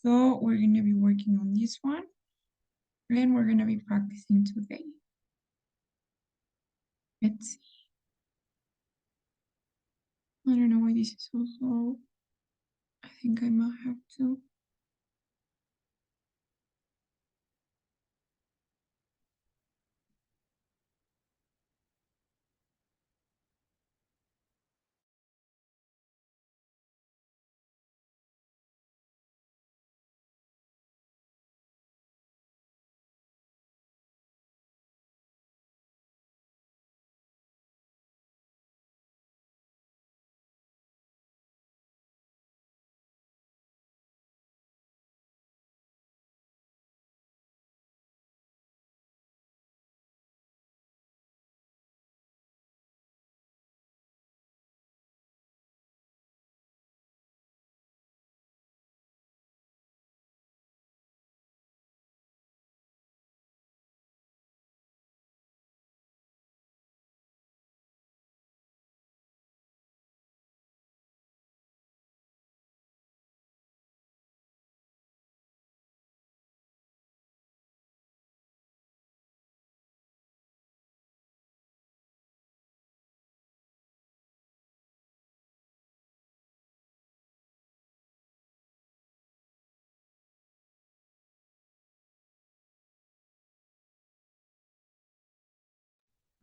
So we're going to be working on this one, and we're going to be practicing today. Let's see. I don't know why this is so slow. I think I might have to.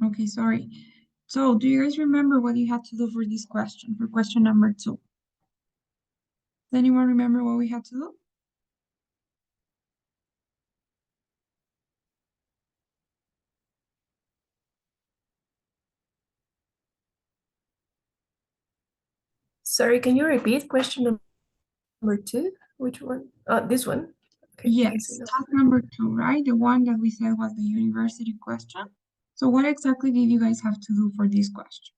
Okay, sorry. So do you guys remember what you had to do for this question, for question number 2? Does anyone remember what we had to do? Sorry, can you repeat question number 2? Which one? This one. Okay, I see Yes, now. task number 2, right? The one that we said was the university question. So what exactly did you guys have to do for this question?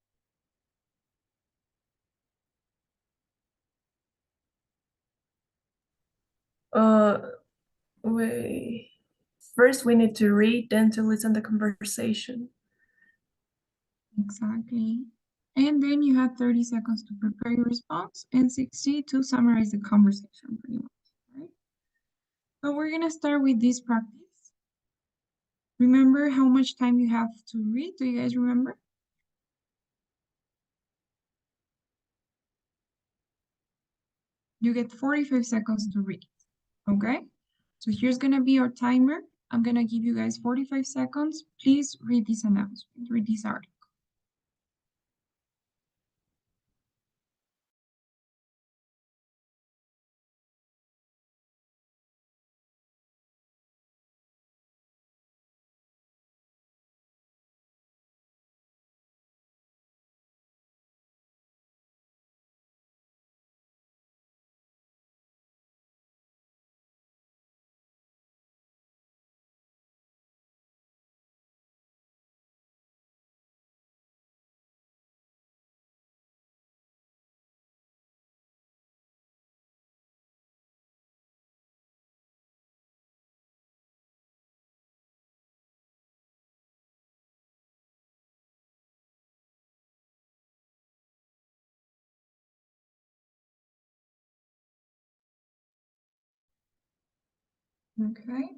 Uh, wait. First, we need to read, then to listen to the conversation. Exactly. And then you have 30 seconds to prepare your response and 60 to summarize the conversation pretty much, right? So we're gonna start with this practice. Remember how much time you have to read? Do you guys remember? You get 45 seconds to read, okay? So here's gonna be your timer. I'm gonna give you guys 45 seconds. Please read this announcement, read this article. Okay.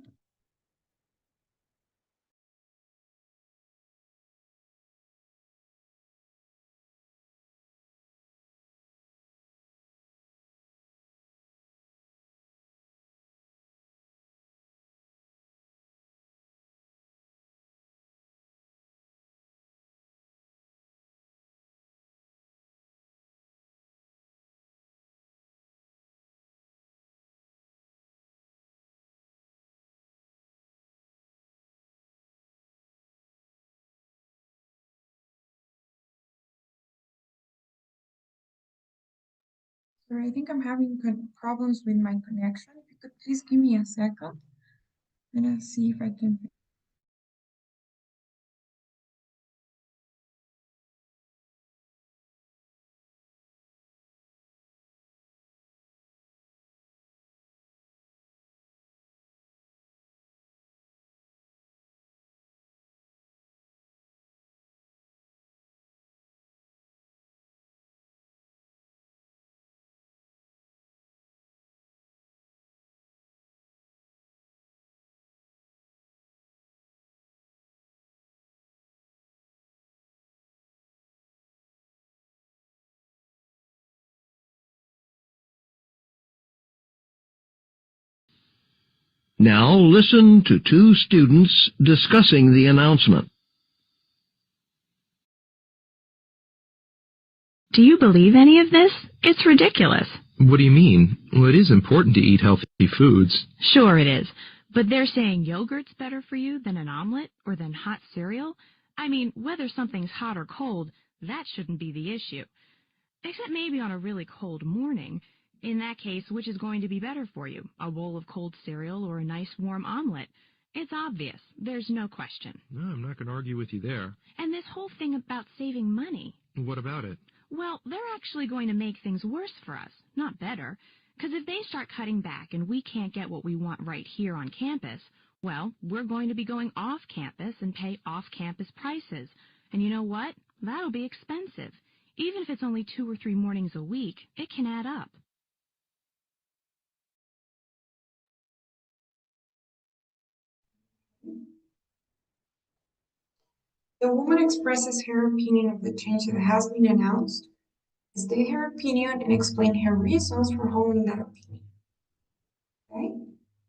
So I think I'm having problems with my connection. If you could please give me a second. I'm gonna see if I can. Now listen to two students discussing the announcement. Do you believe any of this? It's ridiculous. What do you mean? Well, it is important to eat healthy foods. Sure it is. But they're saying yogurt's better for you than an omelet or than hot cereal? I mean, whether something's hot or cold, that shouldn't be the issue. Except maybe on a really cold morning. In that case, which is going to be better for you? A bowl of cold cereal or a nice warm omelet? It's obvious. There's no question. No, I'm not going to argue with you there. And this whole thing about saving money. What about it? Well, they're actually going to make things worse for us, not better. Because if they start cutting back and we can't get what we want right here on campus, well, we're going to be going off campus and pay off-campus prices. And you know what? That'll be expensive. Even if it's only 2 or 3 mornings a week, it can add up. The woman expresses her opinion of the change that has been announced, state her opinion, and explain her reasons for holding that opinion. Okay?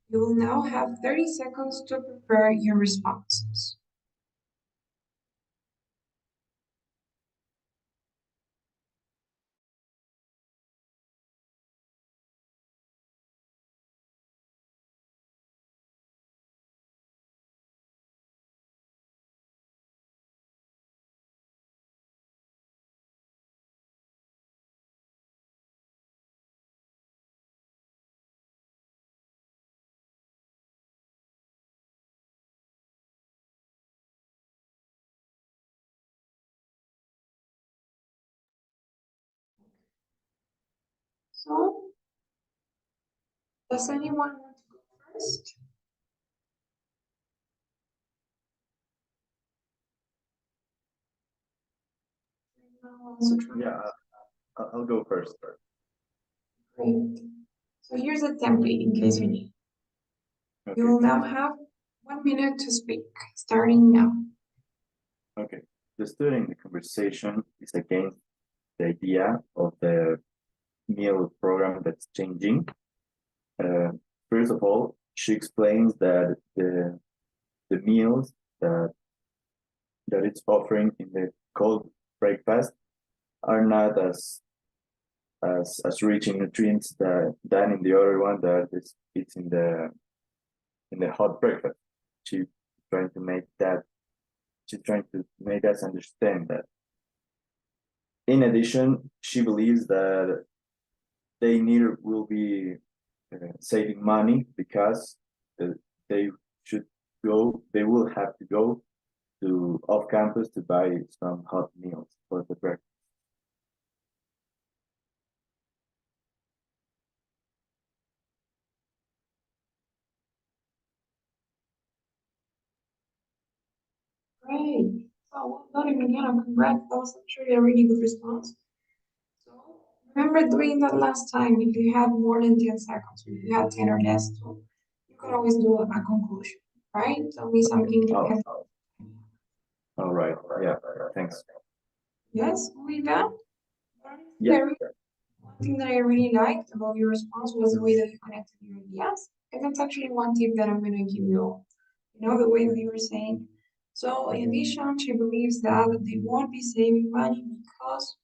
You will now have 30 seconds to prepare your responses. So, does anyone want to go first? Yeah, I'll go first. Great. So here's a template in case you need. Okay. You will now have 1 minute to speak, starting now. Okay. The student in the conversation is against the idea of the meal program that's changing. First of all, she explains that the meals that it's offering in the cold breakfast are not as rich in nutrients than in the other one that is it's in the hot breakfast. She's trying to make that she's trying to make us understand that. In addition, she believes that they neither will be saving money because they should they will have to go to off campus to buy some hot meals for the breakfast. Great. So well done, Emiliano. Congrats. That was actually a really good response. So remember doing that last time. If you had more than 10 seconds, or if you had 10 or less, so you can always do a conclusion, right? Tell me something you Oh, can. all right. Yeah. Thanks. Yes, with that. Yeah. One thing that I really liked about your response was the way that you connected your ideas. And that's actually one tip that I'm going to give you. You know, the way that you were saying. So, in addition, she believes that they won't be saving money because,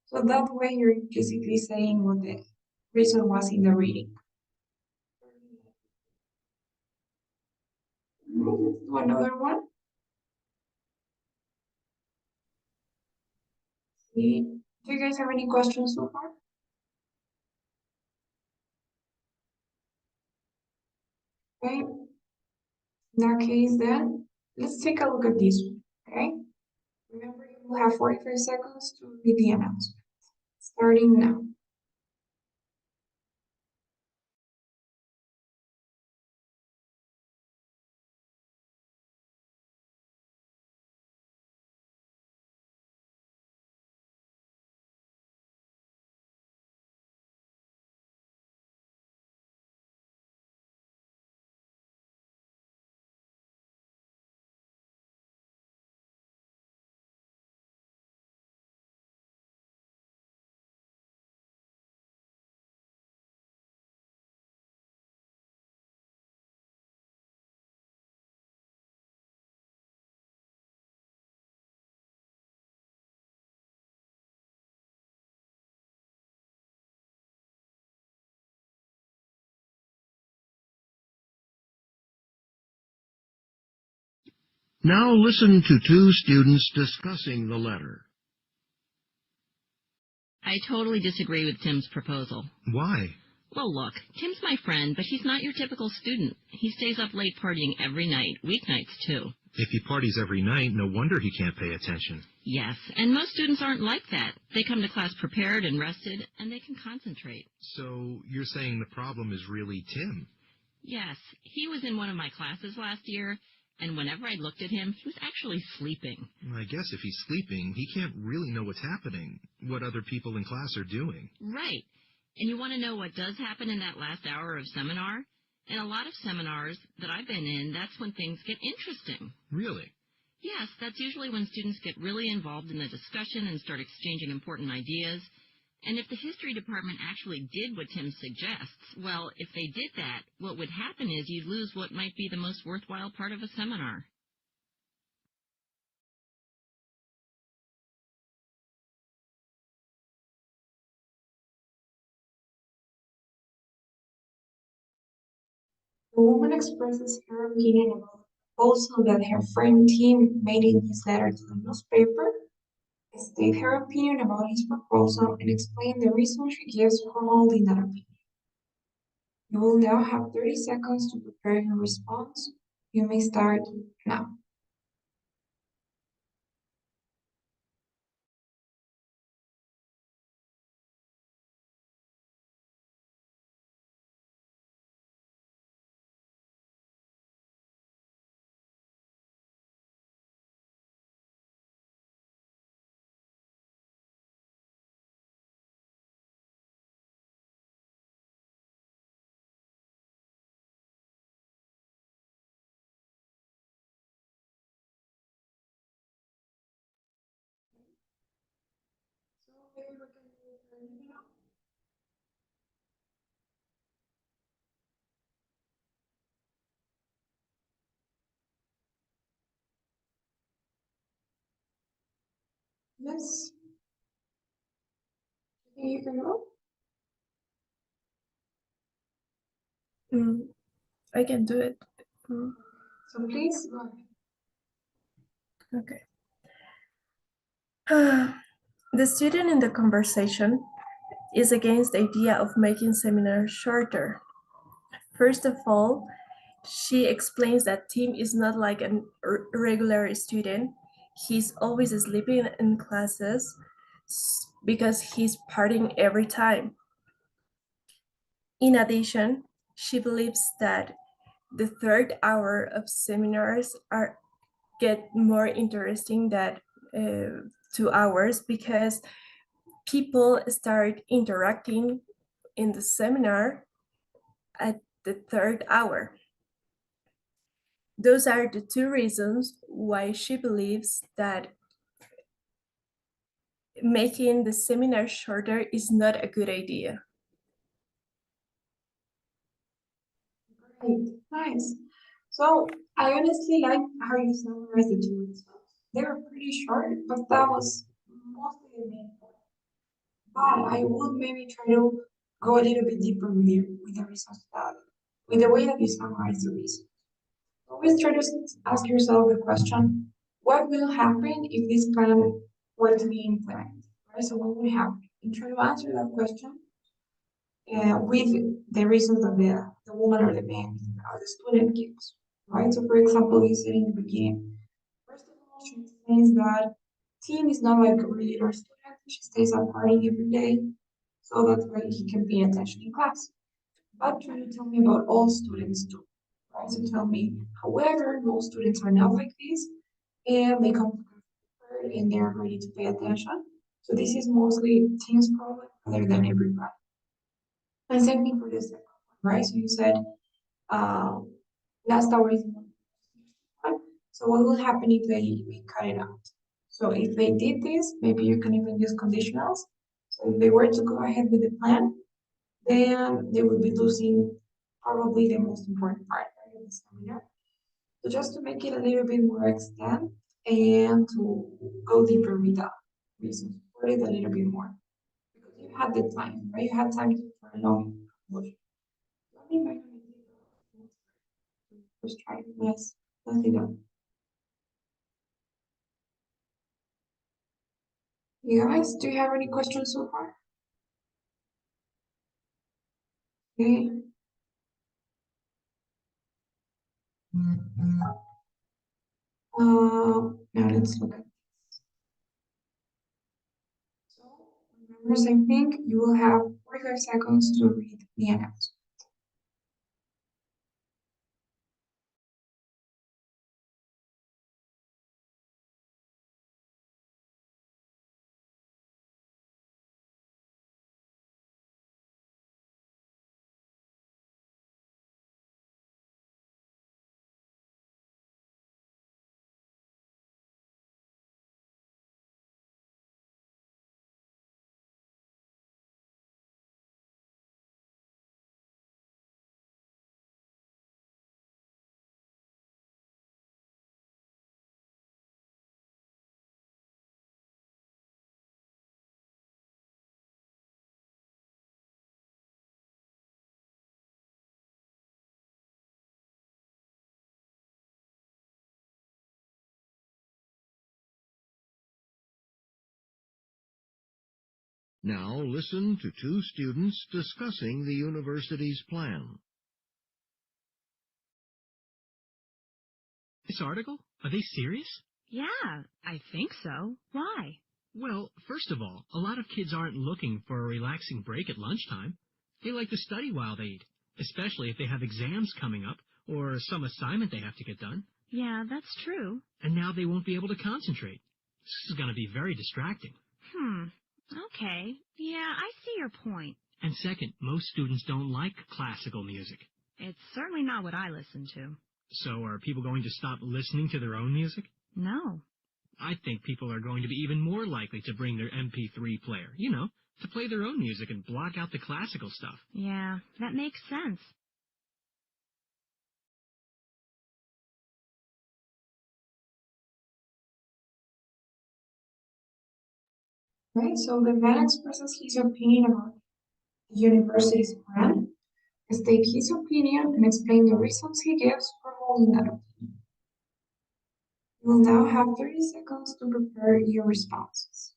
so that way you're basically saying what the reason was in the reading. Let's do another one. See, do you guys have any questions so far? Okay. In that case, then let's take a look at this one. Okay. Remember, you will have 45 seconds to read the announcement. Starting now. Now listen to two students discussing the letter. I totally disagree with Tim's proposal. Why? Well, look, Tim's my friend, but he's not your typical student. He stays up late partying every night, weeknights too. If he parties every night, no wonder he can't pay attention. Yes, and most students aren't like that. They come to class prepared and rested, and they can concentrate. So you're saying the problem is really Tim? Yes, he was in one of my classes last year, and whenever I looked at him, he was actually sleeping. I guess if he's sleeping, he can't really know what's happening, what other people in class are doing. Right. And you want to know what does happen in that last hour of seminar? In a lot of seminars that I've been in, that's when things get interesting. Really? Yes, that's usually when students get really involved in the discussion and start exchanging important ideas. And if the history department actually did what Tim suggests, well, if they did that, what would happen is you'd lose what might be the most worthwhile part of a seminar. The woman expresses her opinion about the proposal that her friend Tim made in his letter to the newspaper, state her opinion about his proposal, and explain the reason she gives for holding that opinion. You will now have 30 seconds to prepare your response. You may start now. So maybe we can do it now. Yes. You can go. I can do it. So please go ahead. Okay. The student in the conversation is against the idea of making seminars shorter. First of all, she explains that Tim is not like a regular student. He's always sleeping in classes because he's partying every time. In addition, she believes that the third hour of seminars get more interesting than 2 hours because people start interacting in the seminar at the third hour. Those are the two reasons why she believes that making the seminar shorter is not a good idea. Great, nice. So I honestly like how you summarized the two results. They were pretty short, but that was mostly the main point. But I would maybe try to go a little bit deeper with you with the results that with the way that you summarize the results. Always try to ask yourself the question, what will happen if this plan were to be implemented? Right? So what would happen? And try to answer that question with the reasons that the woman or the man or the student gives. Right? So for example, you said in the beginning, first of all, she explains that Tim is not like a regular student. She stays up partying every day. So that's why he can pay attention in class. But try to tell me about all students too. Right? So tell me, however, most students are not like this and they come prepared and they're ready to pay attention. So this is mostly Tim's problem rather than everybody. And same thing for the second one, right? So you said last hour is one. So what will happen if they cut it out? So if they did this, maybe you can even use conditionals. So if they were to go ahead with the plan, then they would be losing probably the most important part of the seminar. So just to make it a little bit more extent and to go deeper with the reasons for it a little bit more. Because you had the time, right? You had time for a long motion. Let me make a first try. Let's do that. You guys, do you have any questions so far? Okay. Now let's look at. So, remember same thing, you will have 45 seconds to read the announcement. Now listen to two students discussing the university's plan. This article? Are they serious? Yeah, I think so. Why? Well, first of all, a lot of kids aren't looking for a relaxing break at lunchtime. They like to study while they eat, especially if they have exams coming up or some assignment they have to get done. Yeah, that's true. And now they won't be able to concentrate. This is going to be very distracting. Okay. Yeah, I see your point. And second, most students don't like classical music. It's certainly not what I listen to. So are people going to stop listening to their own music? No. I think people are going to be even more likely to bring their MP3 player, to play their own music and block out the classical stuff. Yeah, that makes sense. Right, so the man expresses his opinion about the university's plan. State his opinion and explain the reasons he gives for holding that opinion. You will now have 30 seconds to prepare your responses.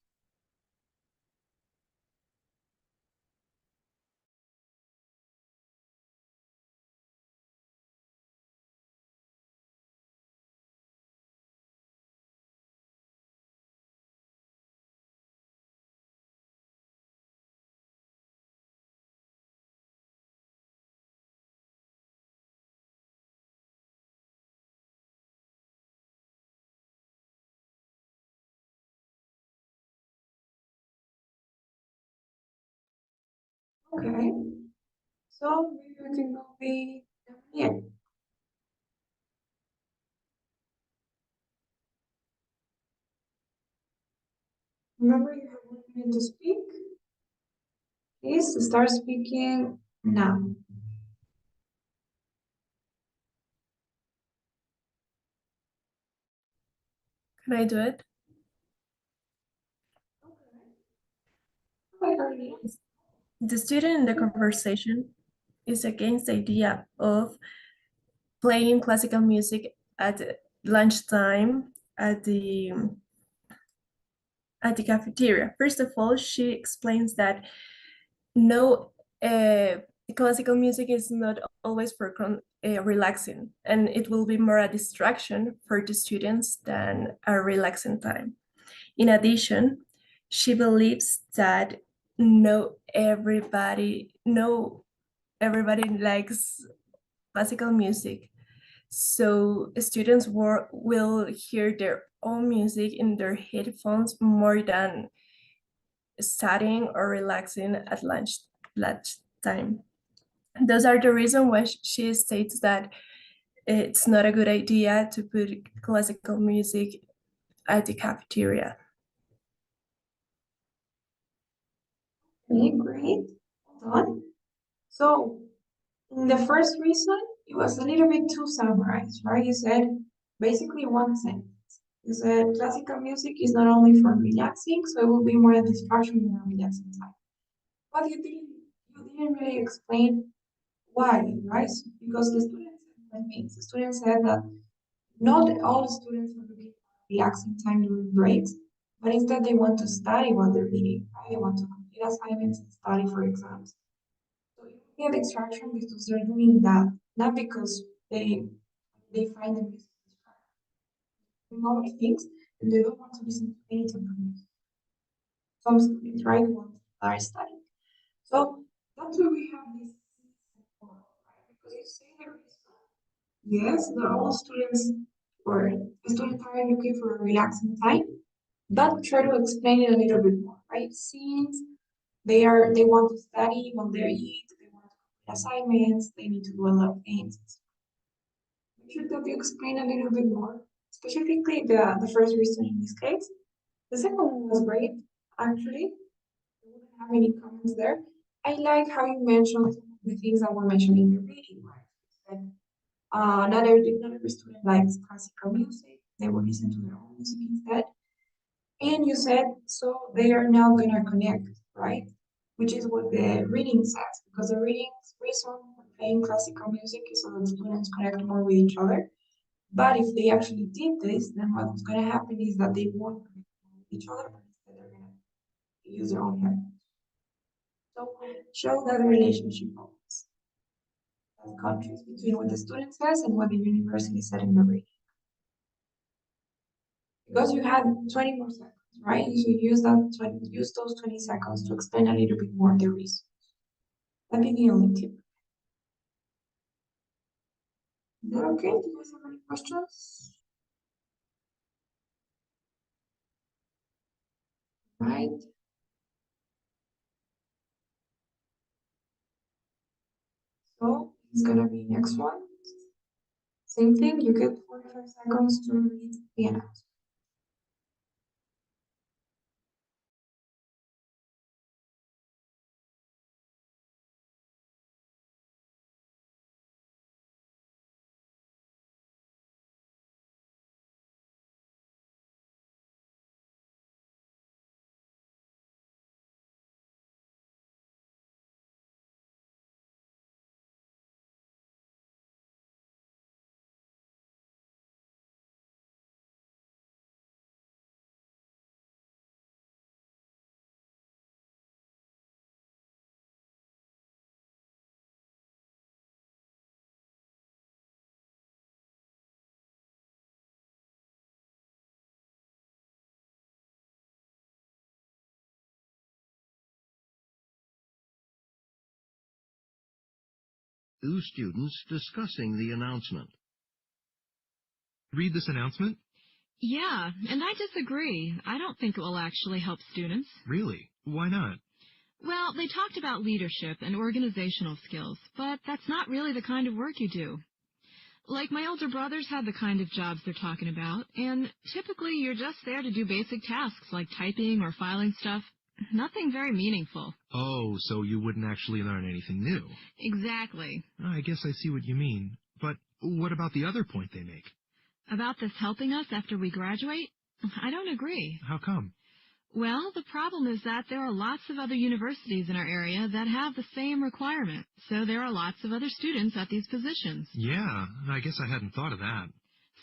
Okay, so maybe we can go here. Remember, you have 1 minute to speak. Please start speaking now. Can I do it? Okay. The student in the conversation is against the idea of playing classical music at lunchtime at the cafeteria. First of all, she explains that no, classical music is not always for relaxing, and it will be more a distraction for the students than a relaxing time. In addition, she believes that no everybody likes classical music. So students will hear their own music in their headphones more than studying or relaxing at lunchtime. Those are the reasons why she states that it's not a good idea to put classical music at the cafeteria. Okay, great. Hold on. So, the first reason, it was a little bit too summarized, right? You said basically one sentence. You said classical music is not only for relaxing, so it will be more a distraction than a relaxing time. But you didn't really explain why, right? Because the students said different things. The students said that not all students are looking for relaxing time during breaks, but instead they want to study while they're reading, right? They want to complete assignments and study for exams. So it would be a distraction because they're doing that, not because they find them doing other things and they don't want to listen to anything from you. Some students, right, want to start studying. So that's why we have this, right? Because you say there is, yes, not all students or students are looking for a relaxing time, but try to explain it a little bit more, right? Since they want to study when they eat, they want to complete assignments, they need to do a lot of things. Make sure that you explain a little bit more, specifically the first reason in this case. The second one was great, actually. I wouldn't have any comments there. I like how you mentioned some of the things that were mentioned in the reading, right? Like, not every student likes classical music. They will listen to their own music instead. And you said, so they are now gonna connect, right? Which is what the reading says, because the reading's reason for playing classical music is so that students connect more with each other. But if they actually did this, then what's gonna happen is that they won't connect more with each other, but instead they're gonna use their own head. So show that relationship always. That contrast between what the student says and what the university said in the reading. Because you had 20 more seconds, right? You should use those 20 seconds to explain a little bit more the reasons. That'd be the only tip. Is that okay? Do you guys have any questions? Right. So it's gonna be next one. Same thing, you get 45 seconds to read the announcement. Two students discussing the announcement. Read this announcement? Yeah, and I disagree. I don't think it will actually help students. Really? Why not? Well, they talked about leadership and organizational skills, but that's not really the kind of work you do. Like my older brothers have the kind of jobs they're talking about, and typically you're just there to do basic tasks like typing or filing stuff. Nothing very meaningful. Oh, so you wouldn't actually learn anything new. Exactly. I guess I see what you mean. But what about the other point they make? About this helping us after we graduate? I don't agree. How come? Well, the problem is that there are lots of other universities in our area that have the same requirement, so there are lots of other students at these positions. Yeah, I guess I hadn't thought of that.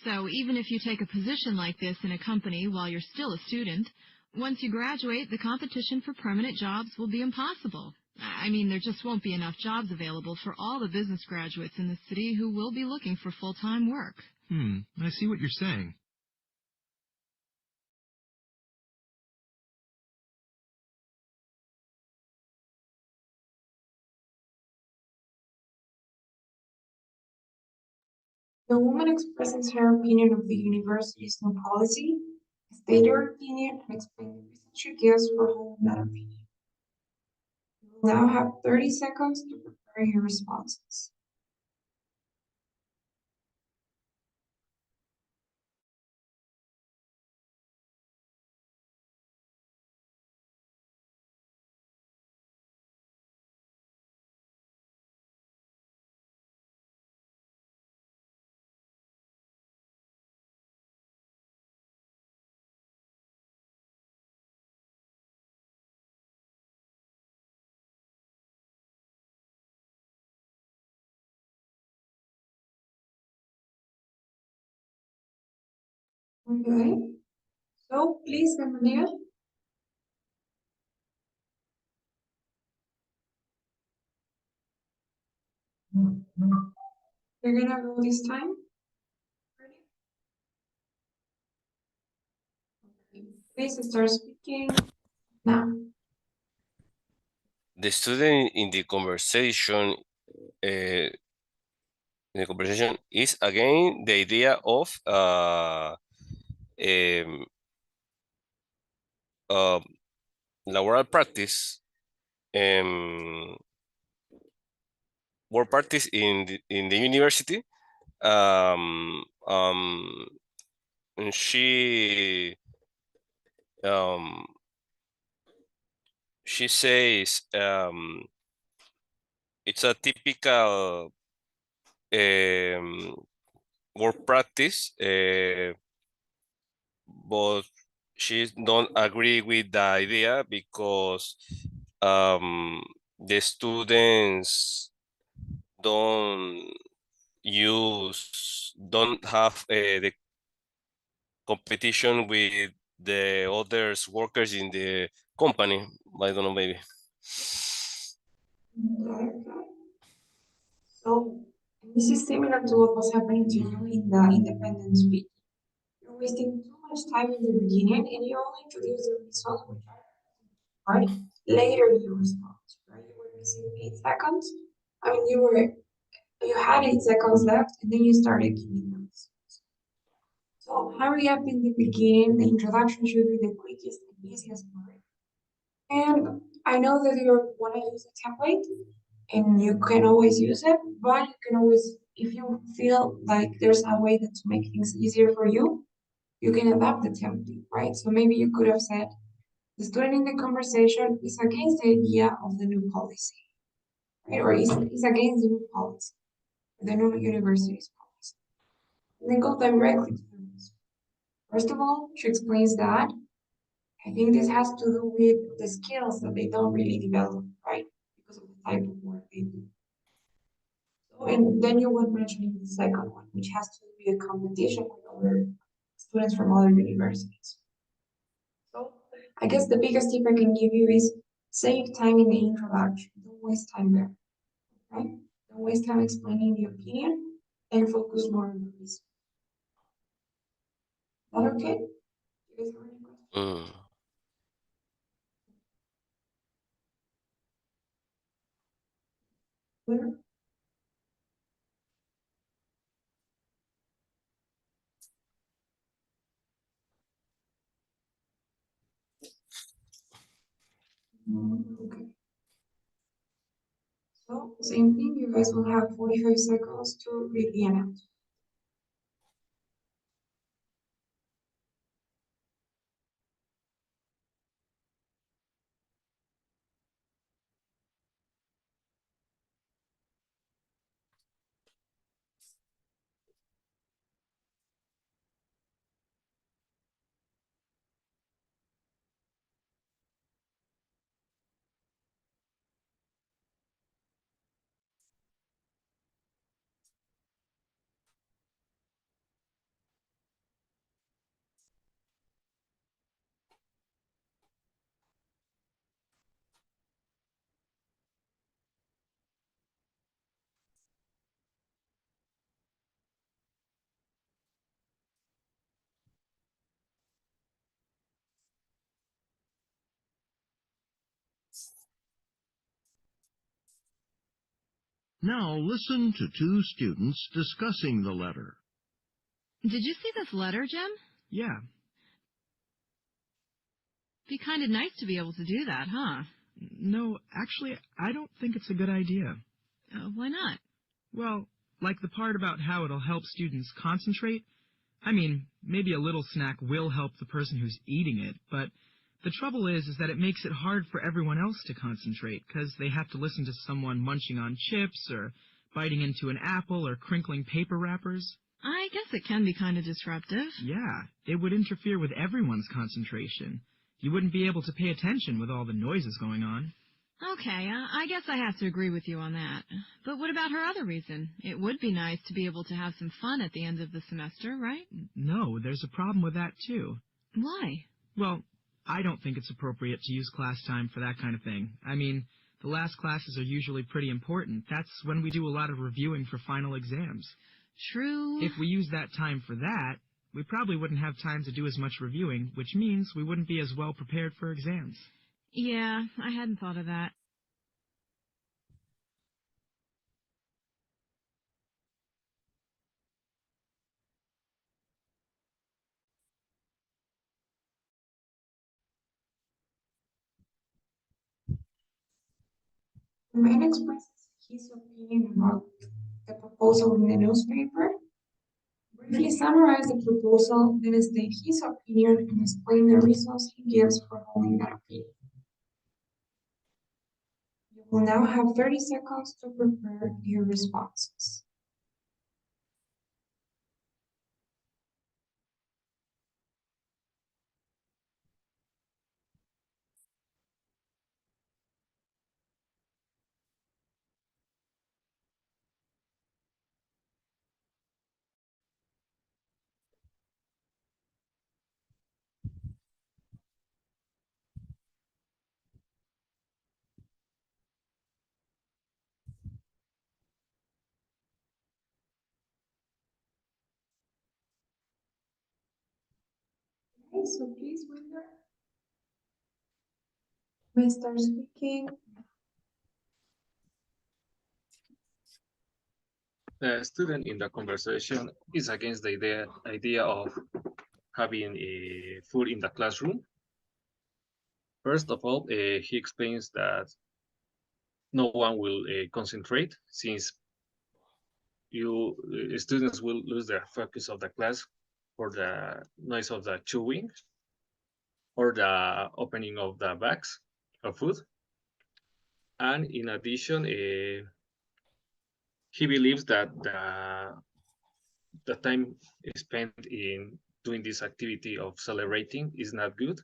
So even if you take a position like this in a company while you're still a student, once you graduate, the competition for permanent jobs will be impossible. I mean, there just won't be enough jobs available for all the business graduates in the city who will be looking for full-time work. I see what you're saying. The woman expresses her opinion of the university's new policy, state her opinion, and explain the reason she gives for holding that opinion. You will now have 30 seconds to prepare your responses. Okay, So please, bienvenida. You're gonna go this time. Ready? Okay. Please start speaking now. The student in the conversation is again the idea of uh, laboral practice, um, work practice in the university. Um, um, and um, she says it's a typical work practice, but she don't agree with the idea because the students don't don't have the competition with the others workers in the company. I don't know, maybe. Okay. So this is similar to what was happening to you in the independence speech. You're wasting too much time in the beginning and you only introduce the results which are right. Later you respond, right? You were missing 8 seconds. I mean you had 8 seconds left and then you started giving them. So hurry up in the beginning. The introduction should be the quickest and easiest part. And I know that you want to use a template and you can always use it, but you can always, if you feel like there's a way that to make things easier for you, you can adapt the template, right? So maybe you could have said, the student in the conversation is against the idea of the new policy, right? Or is against the new policy, the new university's policy. And then go directly to the rules. First of all, she explains that I think this has to do with the skills that they don't really develop, right? Because of the type of work they do. So, and then you were mentioning the second one, which has to do with a competition with other students from other universities. So I guess the biggest tip I can give you is save time in the introduction. Don't waste time there, right? Don't waste time explaining the opinion and focus more on the reason. Is that okay? Do you guys have any questions? Mm. Clear? Okay. So same thing, you guys will have 45 seconds to read the announcement. Now listen to two students discussing the letter. Did you see this letter, Jim? Yeah. Be kind of nice to be able to do that, huh? No, actually, I don't think it's a good idea. Why not? Well, like the part about how it'll help students concentrate. I mean, maybe a little snack will help the person who's eating it, but the trouble is that it makes it hard for everyone else to concentrate, because they have to listen to someone munching on chips, or biting into an apple, or crinkling paper wrappers. I guess it can be kind of disruptive. Yeah, it would interfere with everyone's concentration. You wouldn't be able to pay attention with all the noises going on. Okay, I guess I have to agree with you on that. But what about her other reason? It would be nice to be able to have some fun at the end of the semester, right? No, there's a problem with that, too. Why? Well, I don't think it's appropriate to use class time for that kind of thing. I mean, the last classes are usually pretty important. That's when we do a lot of reviewing for final exams. True. If we use that time for that, we probably wouldn't have time to do as much reviewing, which means we wouldn't be as well prepared for exams. Yeah, I hadn't thought of that. The man expresses his opinion about the proposal in the newspaper. Briefly summarize the proposal, then state his opinion and explain the reasons he gives for holding that opinion. You will now have 30 seconds to prepare your responses. Okay, so please, Winder, may start speaking. The student in the conversation is against the idea of having a food in the classroom. First of all, he explains that no one will concentrate since students will lose their focus of the class for the noise of the chewing or the opening of the bags of food. And in addition, he believes that the time spent in doing this activity of celebrating is not good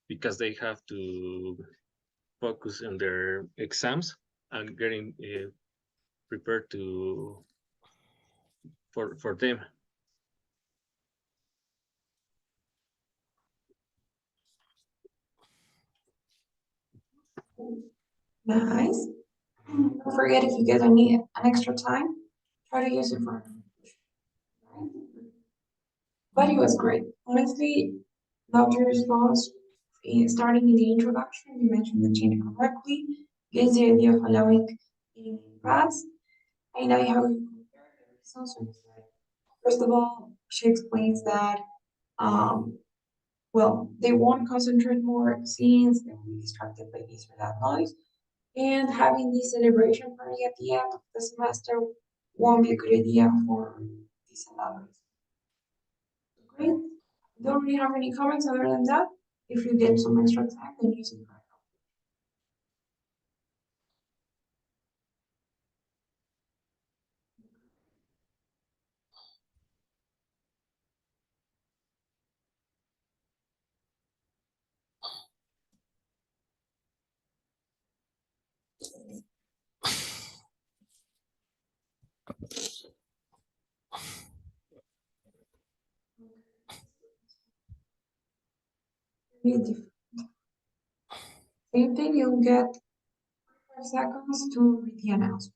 because they have to focus on their exams and getting prepared for them. Nice. Don't forget, if you get an extra time, try to use it for right? But it was great. Honestly, loved your response. Starting in the introduction, you mentioned the change correctly. Gives the idea of allowing eating in class. I know how you compare the results. First of all, she explains that well, they won't concentrate more since they will be distracted by this or that noise. And having this celebration party at the end of the semester won't be a good idea for this and that reason. Great. Don't really have any comments other than that. If you get some extra time, then use it for really different. Same thing, you'll get 5 seconds to read the announcement.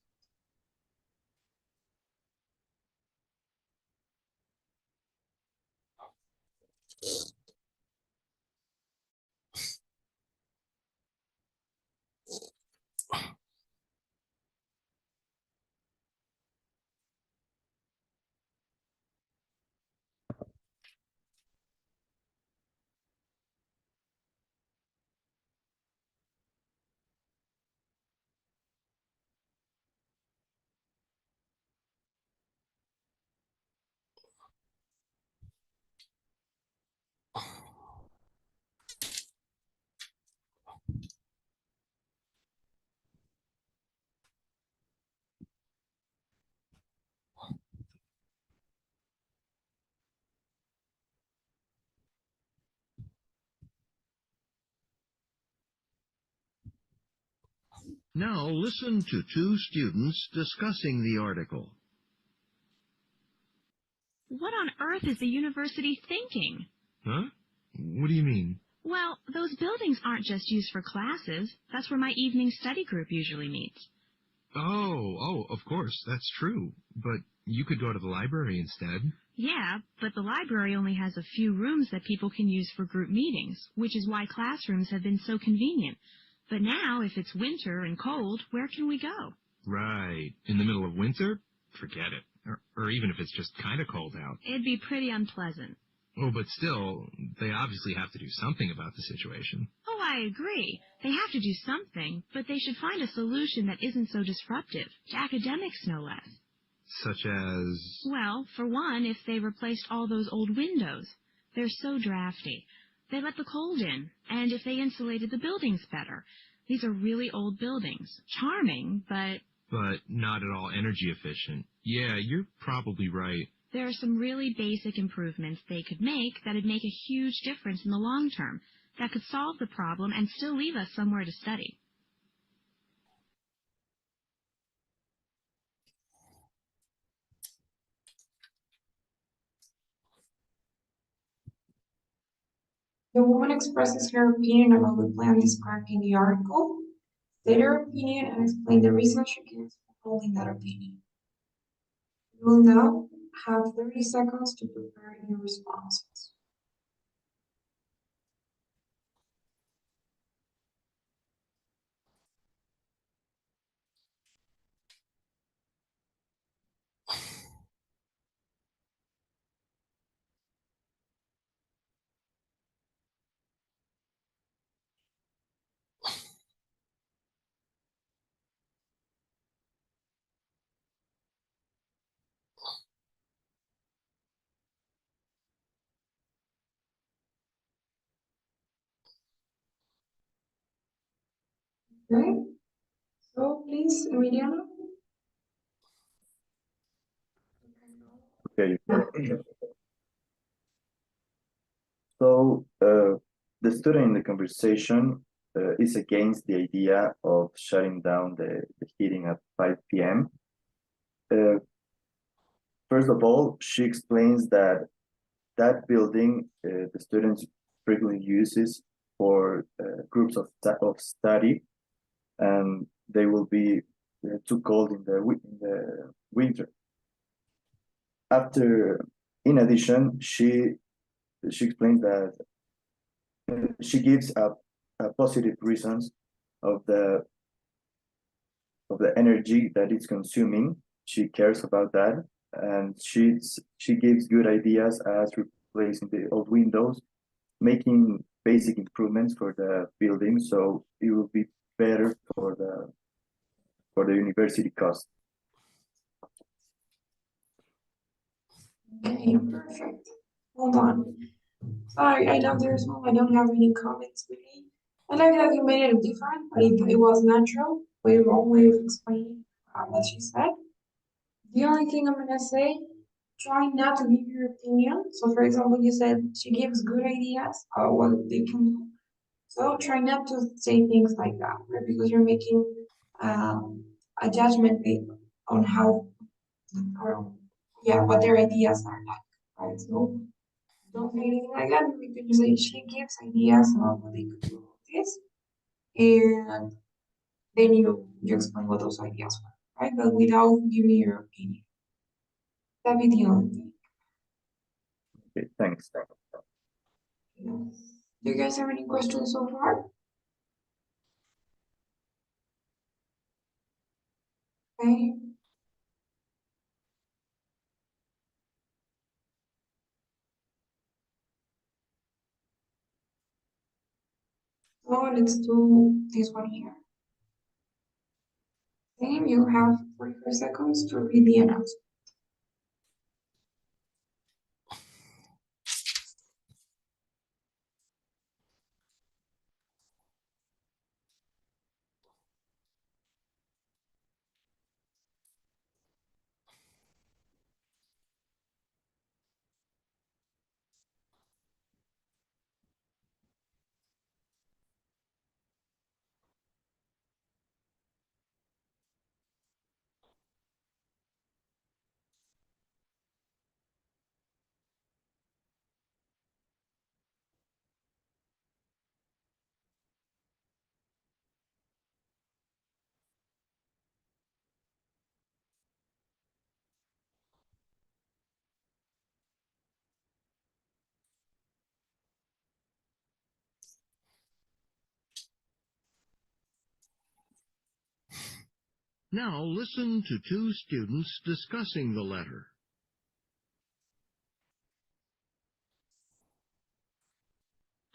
Now listen to two students discussing the article. What on earth is the university thinking? Huh? What do you mean? Well, those buildings aren't just used for classes. That's where my evening study group usually meets. Oh, of course, that's true. But you could go to the library instead. Yeah, but the library only has a few rooms that people can use for group meetings, which is why classrooms have been so convenient. But now, if it's winter and cold, where can we go? Right. In the middle of winter? Forget it. Or even if it's just kind of cold out. It'd be pretty unpleasant. Oh, but still, they obviously have to do something about the situation. Oh, I agree. They have to do something, but they should find a solution that isn't so disruptive, to academics no less. Such as... Well, for one, if they replaced all those old windows. They're so drafty. They let the cold in, and if they insulated the buildings better. These are really old buildings. Charming, but not at all energy efficient. Yeah, you're probably right. there are some really basic improvements they could make that'd make a huge difference in the long term, that could solve the problem and still leave us somewhere to study. The woman expresses her opinion about the plan described in the article. State her opinion and explain the reason she gives for holding that opinion. You will now have 30 seconds to prepare your responses. Okay, so please, Emiliano. Okay. So the student in the conversation is against the idea of shutting down the heating at 5 p.m. First of all, she explains that that building the students frequently uses for groups of study, and they will be too cold in the winter. In addition, she explains that she gives a positive reasons of the energy that it's consuming. She cares about that, and she gives good ideas as replacing the old windows, making basic improvements for the building, so it will be better for the university cost. Okay, perfect. Hold on. Sorry, I know there's one. I don't have any comments really. I like that you made it different, but it was natural. Your own way of explaining what she said. The only thing I'm gonna say, try not to give your opinion. So, for example, you said she gives good ideas about what they can do. So try not to say things like that, right? Because you're making a judgment based on how, or, yeah, what their ideas are like, right? So don't say anything like that. You can just say she gives ideas about what they could do with this, and then you explain what those ideas were, right? But without giving your opinion. That'd be the only thing. Okay, thanks. You know. Do you guys have any questions so far? Okay. So let's do this one here. Okay, you have 44 seconds to read the announcement. Now listen to two students discussing the letter.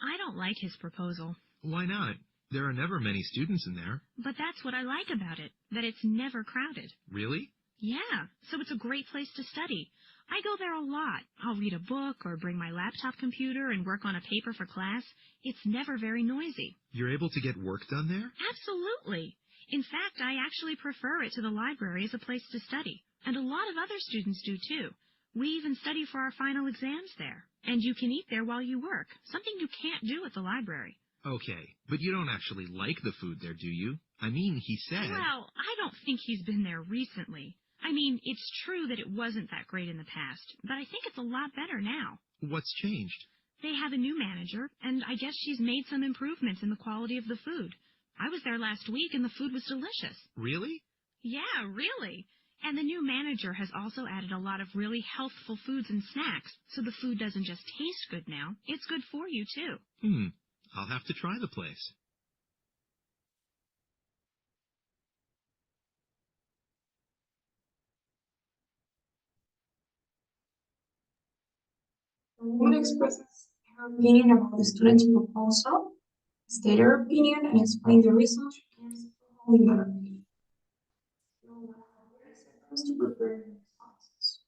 I don't like his proposal. Why not? There are never many students in there. But that's what I like about it, that it's never crowded. Really? Yeah, so it's a great place to study. I go there a lot. I'll read a book or bring my laptop computer and work on a paper for class. It's never very noisy. You're able to get work done there? Absolutely. In fact, I actually prefer it to the library as a place to study. And a lot of other students do too. We even study for our final exams there. And you can eat there while you work, something you can't do at the library. Okay, but you don't actually like the food there, do you? I mean, he said... Well, I don't think he's been there recently. I mean, it's true that it wasn't that great in the past, but I think it's a lot better now. What's changed? They have a new manager, and I guess she's made some improvements in the quality of the food. I was there last week, and the food was delicious. Really? Yeah, really. And the new manager has also added a lot of really healthful foods and snacks, so the food doesn't just taste good now, it's good for you, too. I'll have to try the place. The woman expresses her opinion about the student's proposal, state her opinion, and explain the reasons she gives for holding that opinion. You will have 30 seconds to prepare your responses.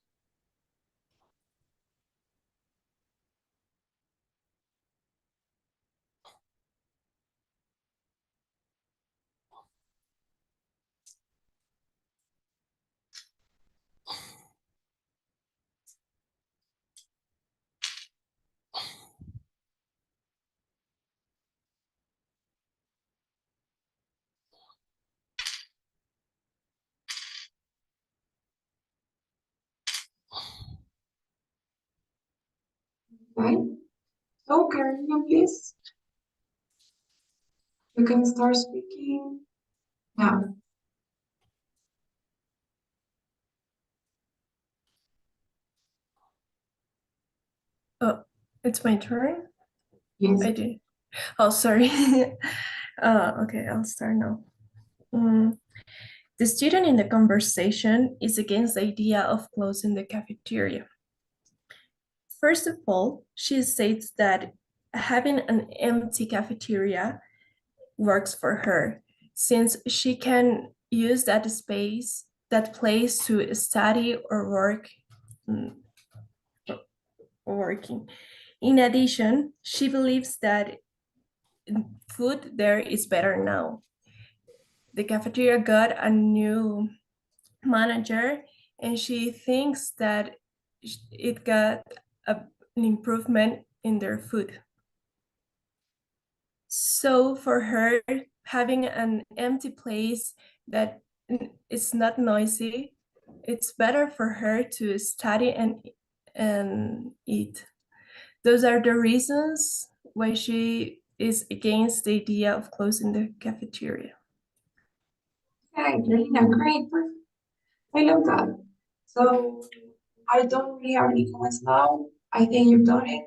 Right? So, Carolina, please. You can start speaking now. Oh, it's my turn? Yes. I did. Oh, sorry. Okay, I'll start now. The student in the conversation is against the idea of closing the cafeteria. First of all, she states that having an empty cafeteria works for her, since she can use that space, that place to study or working. In addition, she believes that food there is better now. The cafeteria got a new manager, and she thinks that it got an improvement in their food. So for her, having an empty place that is not noisy, it's better for her to study and eat. Those are the reasons why she is against the idea of closing the cafeteria. Okay, Carolina, great, perfect. I love that. So, I don't really have any comments now. I think you've done it.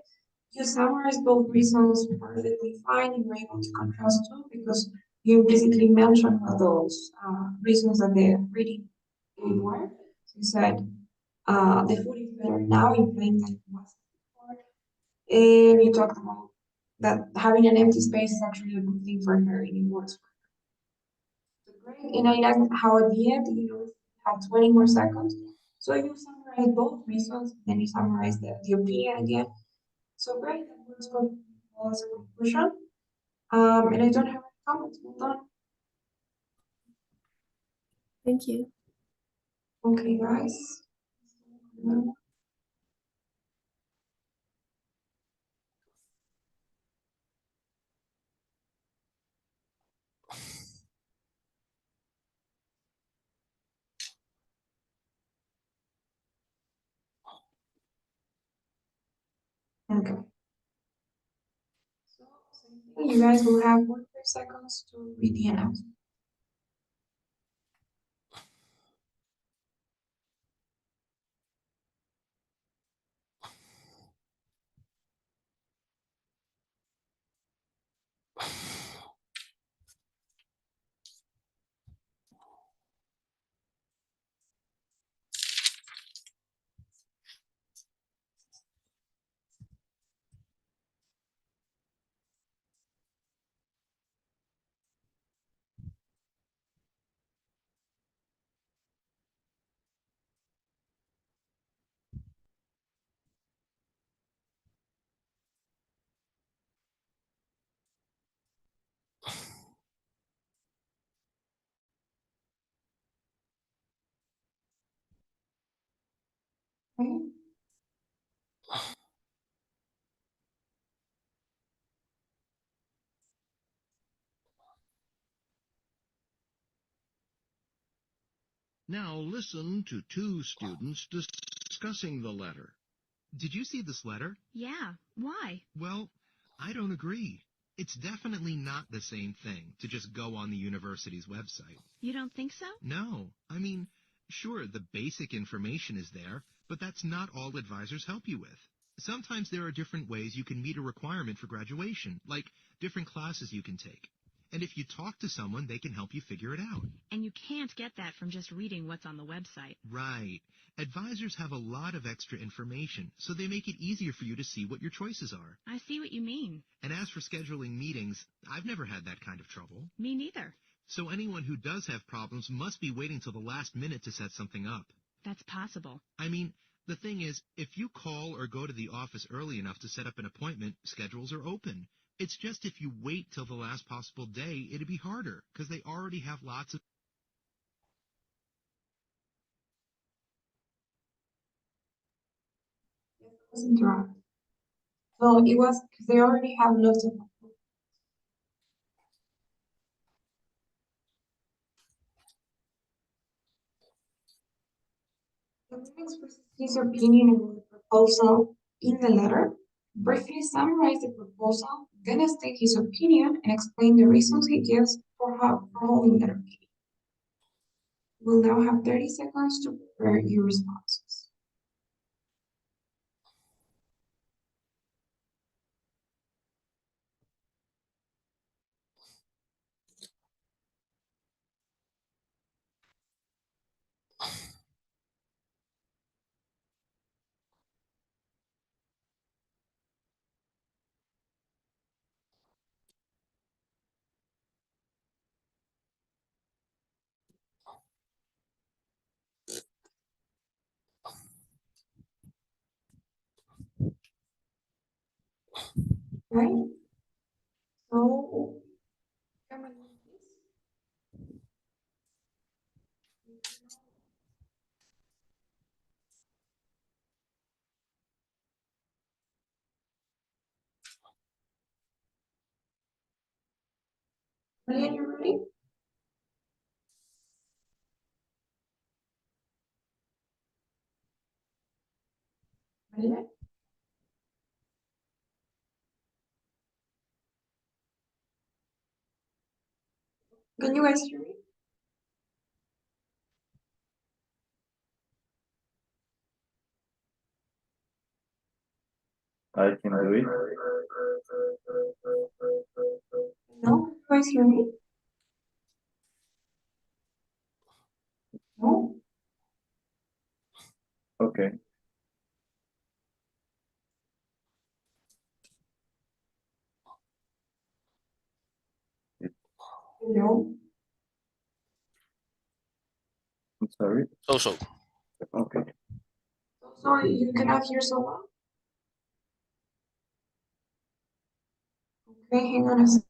You summarized both reasons perfectly fine, and were able to contrast too, because you basically mentioned what those reasons that the reading were. So you said the food is better now in plain than it was before, and you talked about that having an empty space is actually a good thing for her, and it works for her. So great, and I like how at the end, you have 20 more seconds. So you summarize both reasons, then you summarize the opinion again. So great, that works for well as a conclusion. And I don't have any comments. Well done. Thank you. Okay, guys. Okay. So same thing. You guys will have 1 seconds to read the announcement. Okay. Now listen to two students discussing the letter. Did you see this letter? Yeah, why? Well, I don't agree. It's definitely not the same thing to just go on the university's website. You don't think so? No. I mean, sure, the basic information is there, but that's not all advisors help you with. Sometimes there are different ways you can meet a requirement for graduation, like different classes you can take. And if you talk to someone, they can help you figure it out. And you can't get that from just reading what's on the website. Right. Advisors have a lot of extra information, so they make it easier for you to see what your choices are. I see what you mean. And as for scheduling meetings, I've never had that kind of trouble. Me neither. So anyone who does have problems must be waiting till the last minute to set something up. That's possible. I mean, the thing is, if you call or go to the office early enough to set up an appointment, schedules are open. It's just if you wait till the last possible day, it'd be harder, because they already have lots of... Wasn't right. So it was because they already have lots of. The man expresses his opinion about the proposal in the letter, briefly summarize the proposal, then state his opinion and explain the reasons he gives for holding that opinion. We'll now have 30 seconds to prepare your responses. Right? So, come on, please. Maria, you ready? Maria? Can you guys hear me? I can do it. No? You guys hear me? No? Okay. No? I'm sorry. So. Okay. So you cannot hear so well? Okay, hang on a second.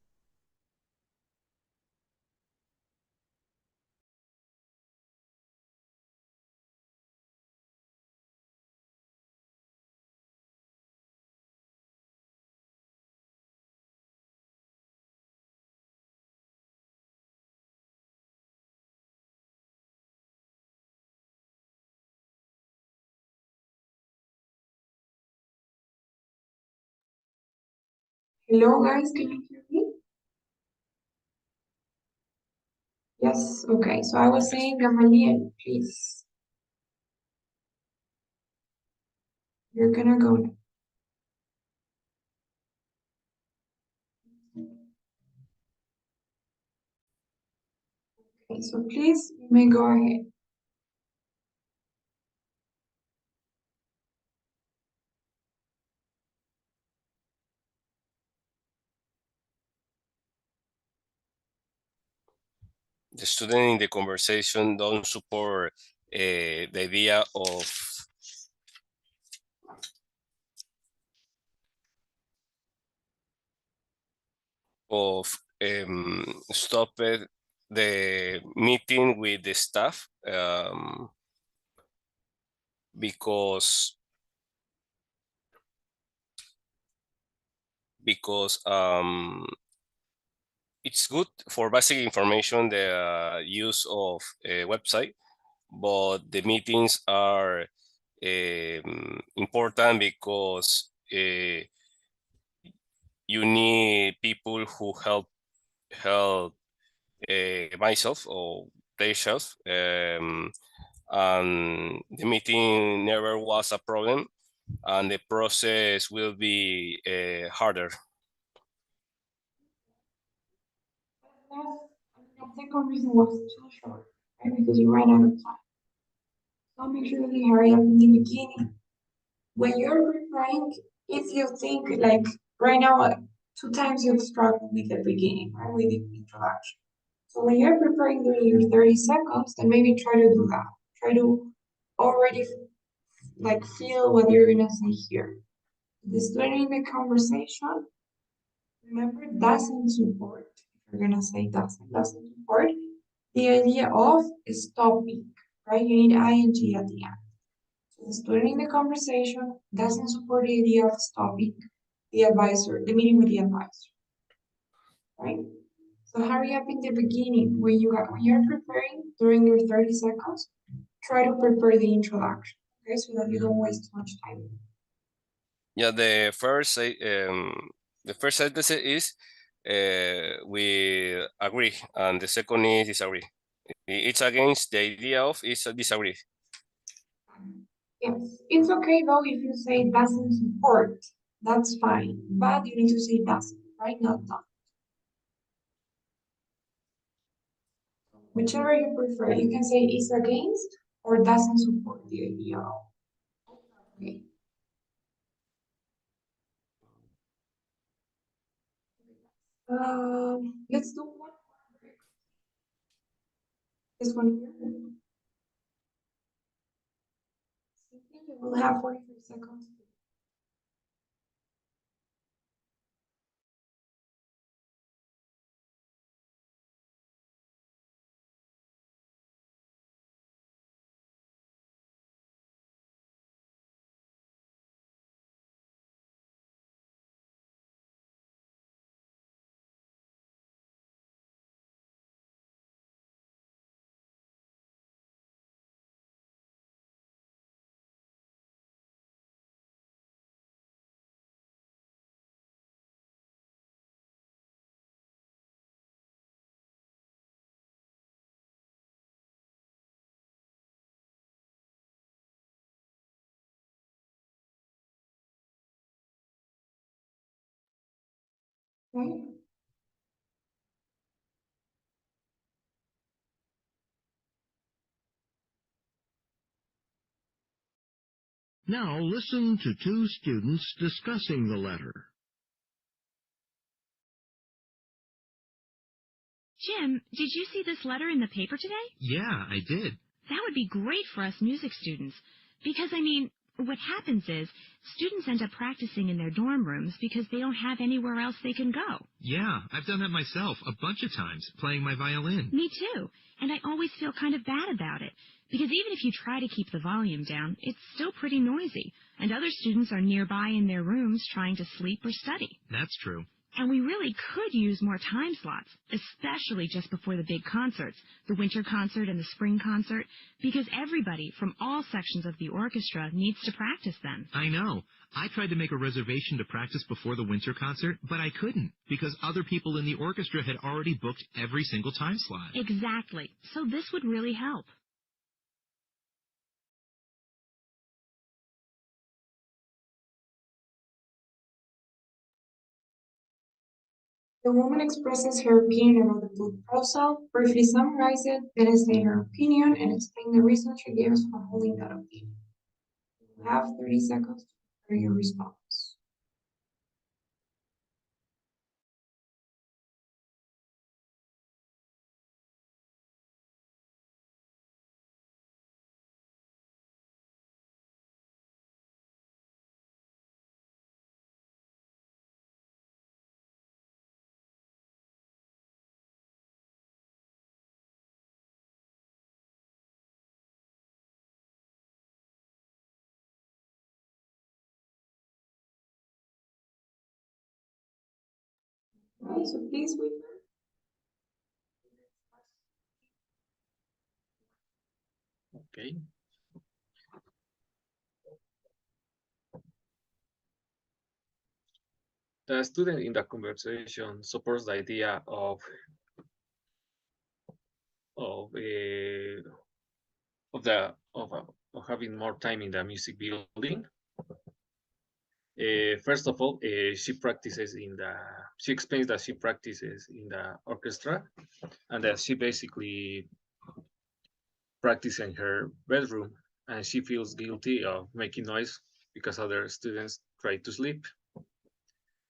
Hello guys, can you hear me? Yes, okay. So I was saying, Gamaliel, please. You're gonna go now. Okay, so please, you may go ahead. The student in the conversation don't support the idea of stop the meeting with the staff. because it's good for basic information, the use of a website, but the meetings are important because you need people who help myself or themselves, and the meeting never was a problem, and the process will be harder. The second reason was too short, right? Because you ran out of time. So make sure that you hurry up in the beginning. When you're preparing, if you think like right now, 2 times you've struggled with the beginning, right? With the introduction. So when you're preparing during your 30 seconds, then maybe try to do that. Try to already like feel what you're gonna say here. The student in the conversation, remember, doesn't support. If you're gonna say doesn't support the idea of stopping, right? You need ing at the end. So the student in the conversation doesn't support the idea of stopping the meeting with the advisor, right? So hurry up in the beginning when you're preparing during your 30 seconds, try to prepare the introduction, okay, so that you don't waste too much time. Yeah, the first sentence is we agree, and the second is disagree. It's against the idea of, it's a disagree. Yes, it's okay though if you say doesn't support, that's fine, but you need to say doesn't, right? Not done. Whichever you prefer, you can say is against or doesn't support the idea of. Okay. Let's do one more break. This one here. We'll have 45 seconds. Right? Now listen to two students discussing the letter. Jim, did you see this letter in the paper today? Yeah, I did. That would be great for us music students. Because, I mean, what happens is students end up practicing in their dorm rooms because they don't have anywhere else they can go. Yeah, I've done that myself a bunch of times, playing my violin. Me too. And I always feel kind of bad about it. Because even if you try to keep the volume down, it's still pretty noisy. And other students are nearby in their rooms trying to sleep or study. That's true. And we really could use more time slots, especially just before the big concerts, the winter concert and the spring concert, because everybody from all sections of the orchestra needs to practice then. I know. I tried to make a reservation to practice before the winter concert, but I couldn't because other people in the orchestra had already booked every single time slot. Exactly. So this would really help. The woman expresses her opinion about the book proposal, briefly summarizes it, then state her opinion and explain the reason she gives for holding that opinion. You have 30 seconds to prepare your response. Okay, so please wait. Okay. The student in the conversation supports the idea of uh, of having more time in the music building. First of all, she explains that she practices in the orchestra and that she basically practices in her bedroom, and she feels guilty of making noise because other students try to sleep.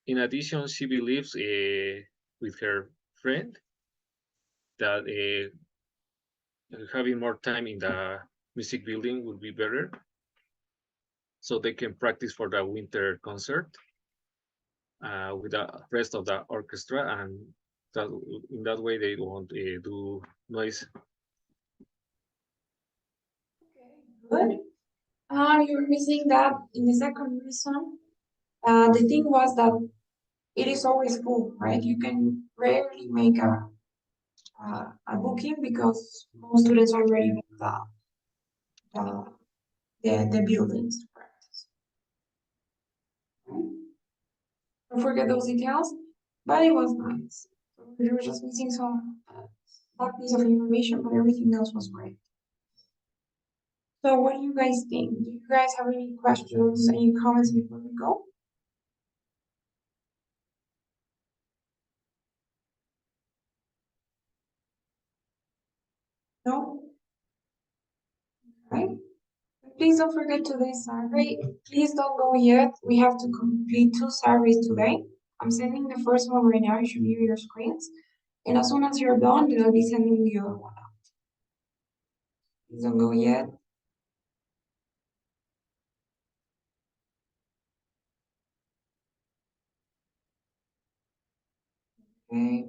In addition, she believes with her friend that having more time in the music building would be better so they can practice for the winter concert with the rest of the orchestra, and that in that way they won't do noise. Good. You're missing that in the second reason. The thing was that it is always full, right? You can rarely make a booking because most students already make the, the buildings to practice. Right? Don't forget those details, but it was nice. We were just missing some that piece of information, but everything else was great. So what do you guys think? Do you guys have any questions, any comments before we go? No? Right? Please don't forget today's survey. Please don't go yet. We have to complete 2 surveys today. I'm sending the first one right now. You should view your screens. And as soon as you're done, then I'll be sending the other one out. Please don't go yet. Okay.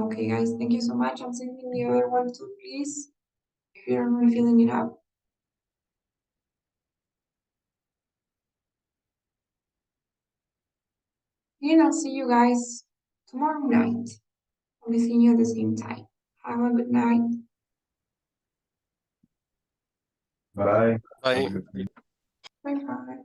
Okay, guys, thank you so much. I'm sending the other one too, please. If you're not filling it up. And I'll see you guys tomorrow night. I'll be seeing you at the same time. Have a good night. Bye. Bye. Bye bye.